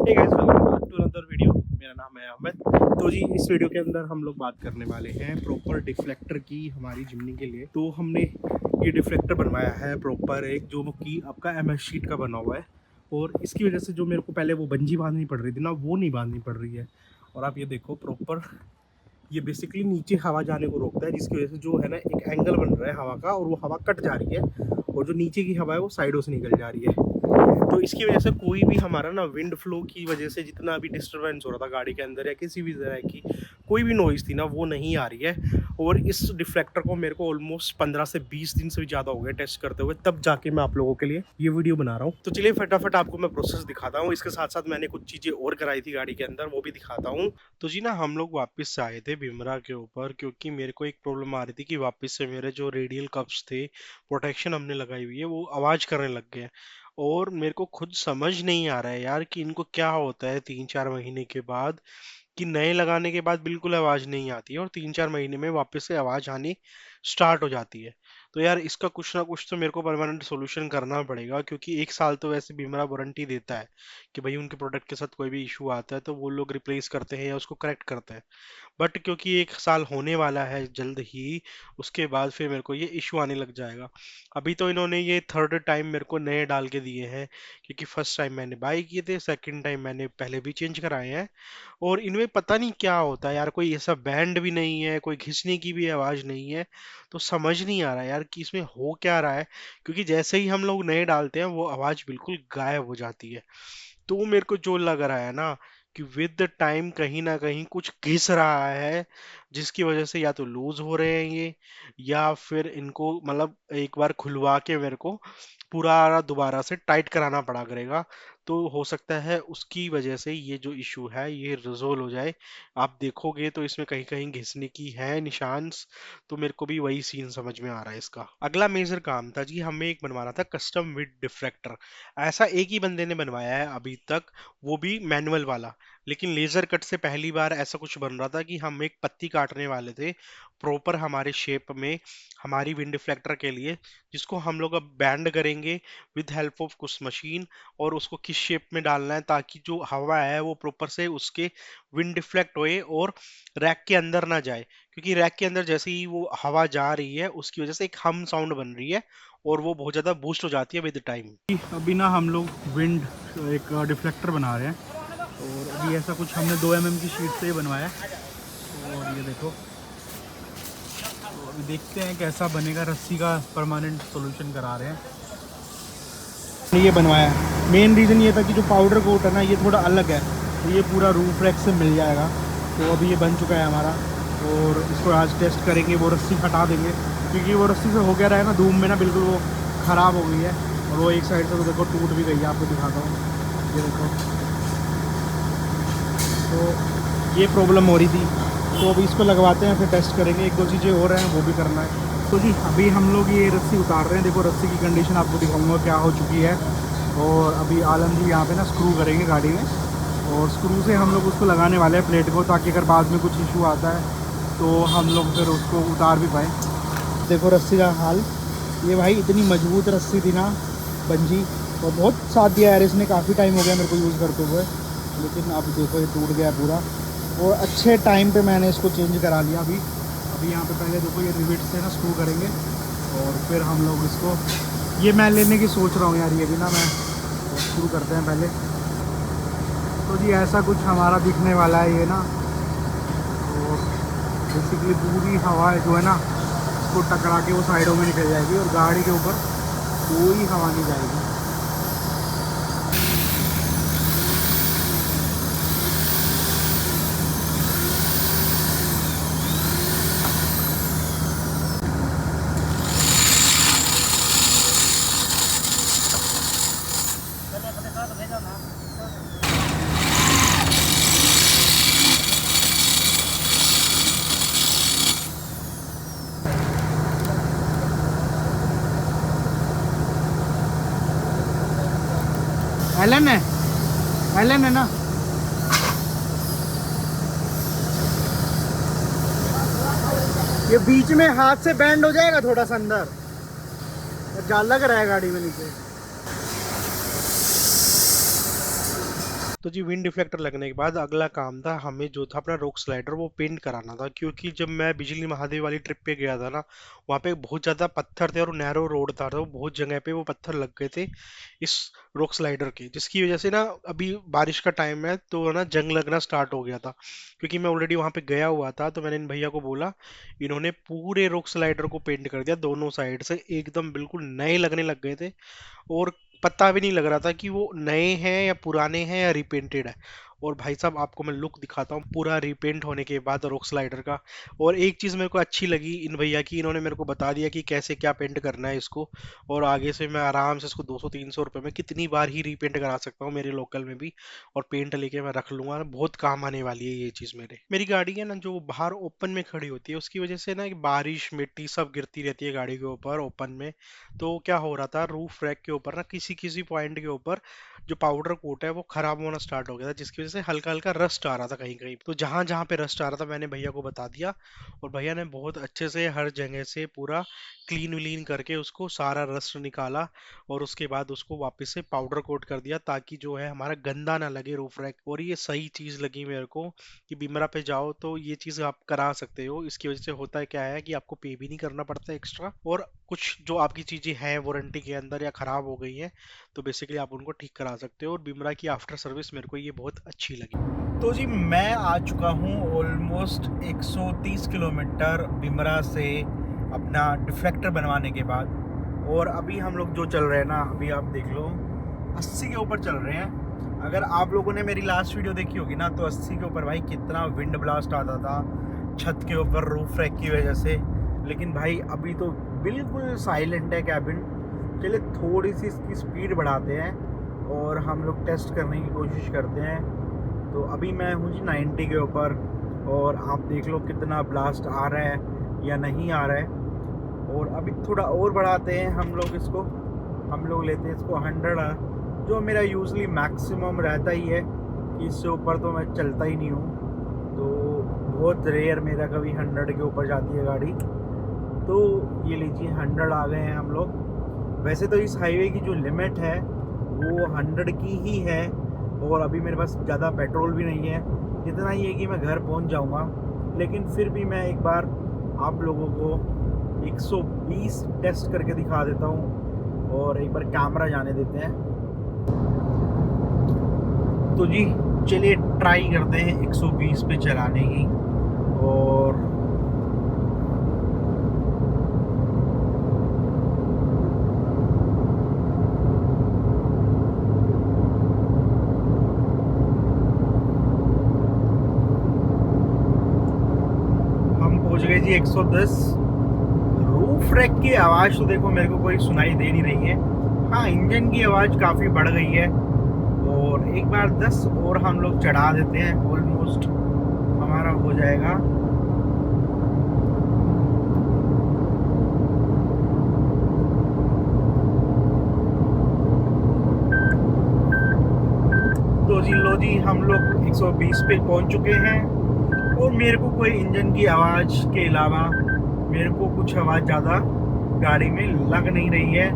Hey guys, welcome back to another video. मेरा नाम है अहमद। तो जी इस वीडियो के अंदर हम लोग बात करने वाले हैं प्रॉपर डिफ्लेक्टर की हमारी जिमनी के लिए। तो हमने ये डिफ्लेक्टर बनवाया है प्रॉपर एक जो कि आपका MS शीट का बना हुआ है, और इसकी वजह से जो मेरे को पहले वो बंजी बांधनी पड़ रही थी ना, वो नहीं बांधनी पड़ रही है। और आप ये देखो प्रॉपर ये बेसिकली नीचे हवा जाने को रोकता है, जिसकी वजह से जो है ना एक एंगल बन रहा है हवा का, और वो हवा कट जा रही है, और जो नीचे की हवा है वो साइडों से निकल जा रही है। तो इसकी वजह से कोई भी हमारा ना विंड फ्लो की वजह से जितना भी डिस्टरबेंस हो रहा था गाड़ी के अंदर या किसी भी तरह की कोई भी नॉइज़ थी ना, वो नहीं आ रही है। और इस डिफ्लेक्टर को मेरे को ऑलमोस्ट 15 से 20 दिन से भी ज़्यादा हो गए टेस्ट करते हुए, तब जाके मैं आप लोगों के लिए ये वीडियो बना रहा हूँ। तो चलिए फटाफट आपको मैं प्रोसेस दिखाता हूँ। इसके साथ साथ मैंने कुछ चीज़ें और कराई थी गाड़ी के अंदर, वो भी दिखाता हूँ। तो जी ना हम लोग वापस से आए थे भीमरा के ऊपर, क्योंकि मेरे को एक प्रॉब्लम आ रही थी कि वापस से मेरे जो रेडियल कप्स थे, प्रोटेक्शन हमने लगाई हुई है, वो आवाज़ करने लग गए। और मेरे को खुद समझ नहीं आ रहा है यार कि इनको क्या होता है 3-4 महीने के बाद, कि नए लगाने के बाद बिल्कुल आवाज़ नहीं आती है और 3-4 महीने में वापस से आवाज़ आनी स्टार्ट हो जाती है। तो यार इसका कुछ ना कुछ तो मेरे को परमानेंट सोल्यूशन करना पड़ेगा, क्योंकि 1 साल तो वैसे बीमरा वारंटी देता है कि भाई उनके प्रोडक्ट के साथ कोई भी इशू आता है तो वो लोग रिप्लेस करते हैं या उसको करेक्ट करते हैं। बट क्योंकि 1 साल होने वाला है जल्द ही, उसके बाद फिर मेरे को ये इशू आने लग जाएगा। अभी तो इन्होंने ये थर्ड टाइम मेरे को नए डाल के दिए हैं, क्योंकि फर्स्ट टाइम मैंने बाई किए थे, सेकंड टाइम मैंने पहले भी चेंज कराए हैं। और इनमें पता नहीं क्या होता है यार, कोई ऐसा बैंड भी नहीं है, कोई घिसने की भी आवाज़ नहीं है। तो समझ नहीं आ रहा यार कि इसमें हो क्या रहा है, क्योंकि जैसे ही हम लोग नए डालते हैं वो आवाज़ बिल्कुल गायब हो जाती है। तो मेरे को जो लग रहा है ना कि विद द टाइम कहीं ना कहीं कुछ घिस रहा है, जिसकी वजह से या तो लूज हो रहे हैं ये, या फिर इनको मतलब एक बार खुलवा के मेरे को पूरा दोबारा से टाइट कराना पड़ा करेगा। तो हो सकता है उसकी वजह से ये जो इशू है ये रिजोल्व हो जाए। आप देखोगे तो इसमें कहीं कहीं घिसने की है निशान। तो मेरे को भी वही सीन समझ में आ रहा है। इसका अगला मेजर काम था जी, हमें एक बनवाना था कस्टम विद डिफ्रेक्टर। ऐसा एक ही बंदे ने बनवाया है अभी तक, वो भी मैनुअल वाला। लेकिन लेजर कट से पहली बार ऐसा कुछ बन रहा था कि हम एक पत्ती काटने वाले थे प्रॉपर हमारे शेप में, हमारी विंड डिफ्लेक्टर के लिए, जिसको हम लोग अब बैंड करेंगे विद हेल्प ऑफ कुछ मशीन। और उसको किस शेप में डालना है ताकि जो हवा है वो प्रॉपर से उसके विंड डिफ्लेक्ट होए और रैक के अंदर ना जाए, क्योंकि रैक के अंदर जैसे ही वो हवा जा रही है उसकी वजह से एक हम साउंड बन रही है और वो बहुत ज़्यादा बूस्ट हो जाती है विद टाइम। अभी ना हम लोग विंड एक डिफ्लेक्टर बना रहे हैं, और अभी ऐसा कुछ हमने 2 mm की शीट से बनवाया है। और ये देखो, तो अभी देखते हैं कैसा बनेगा। रस्सी का परमानेंट सॉल्यूशन करा रहे हैं। ये बनवाया है, मेन रीज़न ये था कि जो पाउडर कोट है ना ये थोड़ा अलग है, तो ये पूरा रूफ रैक से मिल जाएगा। तो अभी ये बन चुका है हमारा, और इसको आज टेस्ट करेंगे। वो रस्सी हटा देंगे, क्योंकि वो रस्सी से हो गया रहा है ना धूम में ना, बिल्कुल वो ख़राब हो गई है। और वो एक साइड से तो देखो टूट भी गई है, आपको दिखाता हूँ, ये देखो। तो ये प्रॉब्लम हो रही थी, तो अभी इसको लगवाते हैं, फिर टेस्ट करेंगे। 1-2 चीज़ें और हैं वो भी करना है। तो जी अभी हम लोग ये रस्सी उतार रहे हैं। देखो रस्सी की कंडीशन आपको दिखाऊंगा क्या हो चुकी है। और अभी आलम जी यहाँ पे ना स्क्रू करेंगे गाड़ी में, और स्क्रू से हम लोग उसको लगाने वाले हैं प्लेट को, ताकि अगर बाद में कुछ इशू आता है तो हम लोग फिर उसको उतार भी पाएँ। देखो रस्सी का हाल, ये भाई इतनी मजबूत रस्सी थी ना बंजी, और बहुत साथ दिया यार इसने, काफ़ी टाइम हो गया मेरे को यूज़ करते हुए। लेकिन अब देखो ये टूट गया पूरा, और अच्छे टाइम पे मैंने इसको चेंज करा लिया। अभी यहाँ पे पहले देखो ये रिविट से ना स्क्रू करेंगे, और फिर हम लोग इसको, ये मैं लेने की सोच रहा हूँ यार, ये भी ना मैं शुरू करते हैं पहले। तो जी ऐसा कुछ हमारा दिखने वाला है ये ना, और बेसिकली पूरी हवा जो है ना उसको टकरा के वो साइडों में निकल जाएगी, और गाड़ी के ऊपर कोई हवा नहीं जाएगी। एलन है, एलन है ना। ये बीच में हाथ से बैंड हो जाएगा थोड़ा सा अंदर, और जाल लग रहा है गाड़ी में नीचे। तो जी विंड डिफ्लेक्टर लगने के बाद अगला काम था हमें जो था अपना रोक स्लाइडर वो पेंट कराना था, क्योंकि जब मैं बिजली महादेव वाली ट्रिप पे गया था ना, वहाँ पे बहुत ज़्यादा पत्थर थे और नैरो रोड था, तो बहुत जगह पे वो पत्थर लग गए थे इस रोक स्लाइडर के, जिसकी वजह से ना अभी बारिश का टाइम है तो ना जंग लगना स्टार्ट हो गया था। क्योंकि मैं ऑलरेडी वहाँ पे गया हुआ था तो मैंने इन भैया को बोला, इन्होंने पूरे रोक स्लाइडर को पेंट कर दिया दोनों साइड से, एकदम बिल्कुल नए लगने लग गए थे। और पता भी नहीं लग रहा था कि वो नए हैं या पुराने हैं या रिपेंटेड है। और भाई साहब आपको मैं लुक दिखाता हूँ पूरा रिपेंट होने के बाद रॉक स्लाइडर का। और एक चीज़ मेरे को अच्छी लगी इन भैया की, इन्होंने मेरे को बता दिया कि कैसे क्या पेंट करना है इसको। और आगे से मैं आराम से इसको 200-300 रुपये में कितनी बार ही रीपेंट करा सकता हूँ मेरे लोकल में भी। और पेंट लेके मैं रख लूंगा, बहुत काम आने वाली है ये चीज़ मेरे। मेरी गाड़ी है ना जो बाहर ओपन में खड़ी होती है, उसकी वजह से ना बारिश मिट्टी सब गिरती रहती है गाड़ी के ऊपर ओपन में। तो क्या हो रहा था, रूफ रैक के ऊपर ना किसी किसी पॉइंट के ऊपर जो पाउडर कोट है वो खराब होना स्टार्ट हो गया था, जिसकी वजह से हल्का हल्का रस्ट आ रहा था कहीं कहीं। तो जहां जहां पे रस्ट आ रहा था मैंने भैया को बता दिया, और भैया ने बहुत अच्छे से हर जगह से पूरा क्लीन व्लीन करके उसको सारा रस्ट निकाला। और उसके बाद उसको वापस से पाउडर कोट कर दिया, ताकि जो है हमारा गंदा ना लगे रूफ रैक। और ये सही चीज लगी मेरे को कि बिमरा पे जाओ तो ये चीज आप करा सकते हो। इसकी वजह से होता है क्या है कि आपको पे भी नहीं करना पड़ता एक्स्ट्रा, और कुछ जो आपकी चीजें हैं वारंटी के अंदर या खराब हो गई हैं तो बेसिकली आप उनको ठीक करा सकते हो। और बिमरा की आफ्टर सर्विस मेरे को ये बहुत अच्छी लगी। तो जी मैं आ चुका हूँ ऑलमोस्ट 130 किलोमीटर बिमरा से अपना डिफ्लेक्टर बनवाने के बाद। और अभी हम लोग जो चल रहे हैं ना, अभी आप देख लो 80 के ऊपर चल रहे हैं। अगर आप लोगों ने मेरी लास्ट वीडियो देखी होगी ना, तो 80 के ऊपर भाई कितना विंड ब्लास्ट आता था छत के ऊपर रूफ रैक की वजह से। लेकिन भाई अभी तो बिल्कुल साइलेंट है कैबिन। चलिए थोड़ी सी इसकी स्पीड बढ़ाते हैं और हम लोग टेस्ट करने की कोशिश करते हैं। तो अभी मैं हूँ जी 90 के ऊपर, और आप देख लो कितना ब्लास्ट आ रहा है या नहीं आ रहा है। और अभी थोड़ा और बढ़ाते हैं हम लोग इसको, हम लोग लेते हैं इसको 100, जो मेरा यूजली मैक्सिमम रहता ही है। इससे ऊपर तो मैं चलता ही नहीं हूँ, तो बहुत रेयर मेरा कभी 100 के ऊपर जाती है गाड़ी। तो ये लीजिए 100 आ गए हैं हम लोग। वैसे तो इस हाईवे की जो लिमिट है वो 100 की ही है, और अभी मेरे पास ज़्यादा पेट्रोल भी नहीं है, इतना ही है कि मैं घर पहुंच जाऊंगा। लेकिन फिर भी मैं एक बार आप लोगों को 120 टेस्ट करके दिखा देता हूं, और एक बार कैमरा जाने देते हैं। तो जी चलिए ट्राई करते हैं 120 पे चलाने की। और पहुंच गए जी 110। रूफ रैक की आवाज़ तो देखो मेरे को कोई सुनाई दे नहीं रही है। हाँ, इंजन की आवाज़ काफ़ी बढ़ गई है। और एक बार 10 और हम लोग चढ़ा देते हैं, ऑलमोस्ट हमारा हो जाएगा। तो जी लो जी हम लोग 120 पे पहुंच चुके हैं, और मेरे को कोई इंजन की आवाज़ के अलावा मेरे को कुछ आवाज़ ज़्यादा गाड़ी में लग नहीं रही है।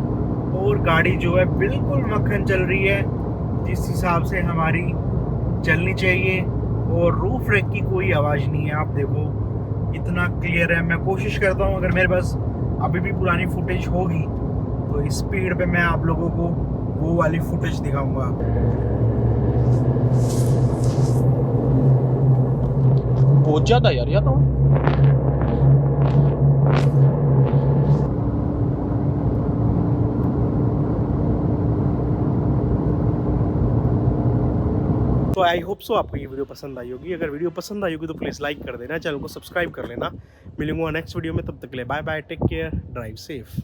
और गाड़ी जो है बिल्कुल मक्खन चल रही है, जिस हिसाब से हमारी चलनी चाहिए। और रूफ रैक की कोई आवाज़ नहीं है, आप देखो इतना क्लियर है। मैं कोशिश करता हूँ अगर मेरे पास अभी भी पुरानी फुटेज होगी तो इस स्पीड पे मैं आप लोगों को वो वाली फुटेज दिखाऊंगा। बहुत ज्यादा यार या तो आई होप सो आपको ये वीडियो पसंद आई होगी। अगर वीडियो पसंद आई होगी तो प्लीज़ लाइक कर देना, चैनल को सब्सक्राइब कर लेना। मिलूंगा नेक्स्ट वीडियो में, तब तक के लिए bye bye, take care, drive safe.